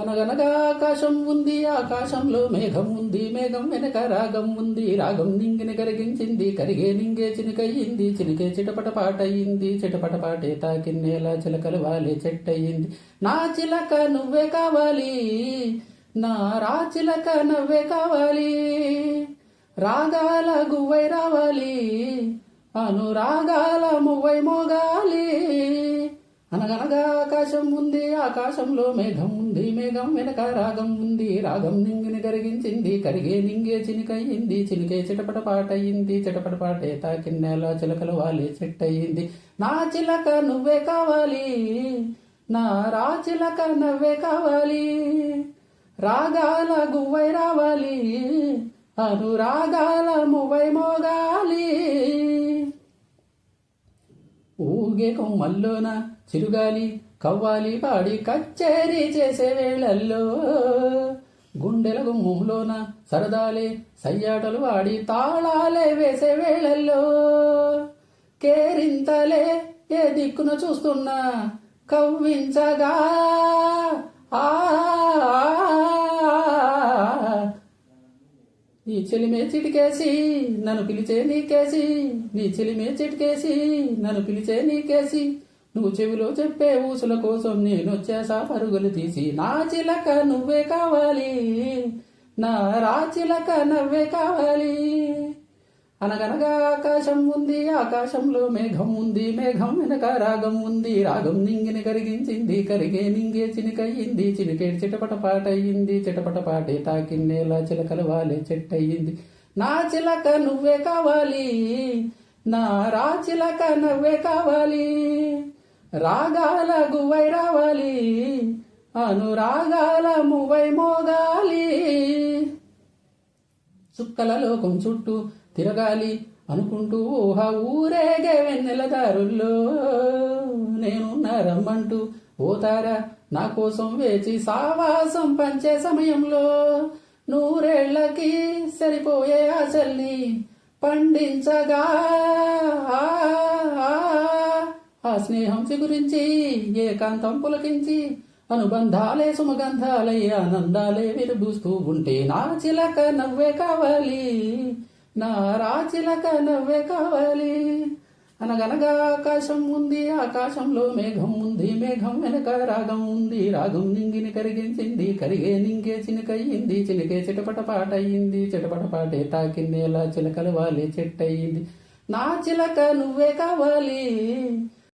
అనగనగా ఆకాశం ఉంది, ఆకాశంలో మేఘం ఉంది, మేఘం వెనక రాగం ఉంది, రాగం నింగిని కరిగించింది, కరిగే నింగే చినికయ్యింది, చినికే చిటపట పాటయింది, చిటపట పాటే తాకిన్నేలా చిలకలు వాలే చెట్టయింది. నా చిలక నువ్వే కావాలి, నా రాచిలక నవ్వే కావాలి, రాగాల గువ్వై రావాలి, అనురాగాల మువ్వై మోగాలి. అనగనగా ఆకాశం ఉంది, ఆకాశంలో మేఘం ఉంది, మేఘం వెనక రాగం ఉంది, రాగం నింగిని కరిగించింది, కరిగే నింగే చినికయ్యింది, చినికే చిటపట పాటయింది, చిటపట పాటే తాకిన్నేలా చిలకలు వాలే చెట్టయింది. నా చిలక నువ్వే కావాలి, నా రాచిలక నవ్వే కావాలి, రాగాల గువ్వై రావాలి, అనురాగాల మువ్వై మోగాలి. ఊగే కొమ్మల్లోన చిరుగాలి కవ్వాలి పాడి కచ్చేరి చేసే వేళల్లో, గుండెల గుమ్ములోన సరదాలే సయ్యాటలు వాడి తాళాలే వేసే వేళల్లో, కేరింతలే ఏ దిక్కున చూస్తున్నా కవ్వించగా నీ చెలిమే చిటికేసి నన్ను పిలిచే నీకేసి, నీ చెలిమే చిటికేసి నన్ను పిలిచే నీకేసి, నువ్వు చెవిలో చెప్పే ఊసుల కోసం నేనొచ్చేసా పరుగులు తీసి. నా చిలక నువ్వే కావాలి, నా రాచిలక నవ్వే కావాలి. అనగనగా ఆకాశం ఉంది, ఆకాశంలో మేఘం ఉంది, మేఘం వెనక రాగం ఉంది, రాగం నింగిని కరిగించింది, కరిగే నింగే చినికయ్యింది, చినికే చిటపట పాటయ్యింది, చిటపట పాటే తాకిన్నేలా చిలకలు వాలే చెట్టయింది. నా చిలక నువ్వే కావాలి, నా రాచిలక నవ్వే కావాలి, రాగాల గువ్వై రావాలి, అనురాగాల మువ్వై మోగాలి. చుక్కల లోకం చుట్టూ తిరగాలి అనుకుంటూ ఊహ ఊరేగే వెన్నెల దారుల్లో, నేనున్న రమ్మంటూ ఓతారా నా కోసం వేచి సావాసం పంచే సమయంలో, నూరేళ్లకి సరిపోయే ఆశల్ని పండించగా ఆ స్నేహం చిగురించి ఏకాంతం పులకించి, అనుబంధాలే సుమగంధాలై ఆనందాలే విరుబూస్తూ ఉంటే, నా చిలక నవ్వే కావాలి, నా రాచిలక నవ్వే కావాలి. అనగనగా ఆకాశం ఉంది, ఆకాశంలో మేఘం ఉంది, మేఘం వెనక రాగం ఉంది, రాగం నింగిని కరిగించింది, కరిగే నింగే చినికయ్యింది, చినికే చిటపట పాటయ్యింది, చిటపట పాటే తాకిన్నేలా చిలకలు వాలే చెట్టయింది. నా చిలక నువ్వే కావాలి,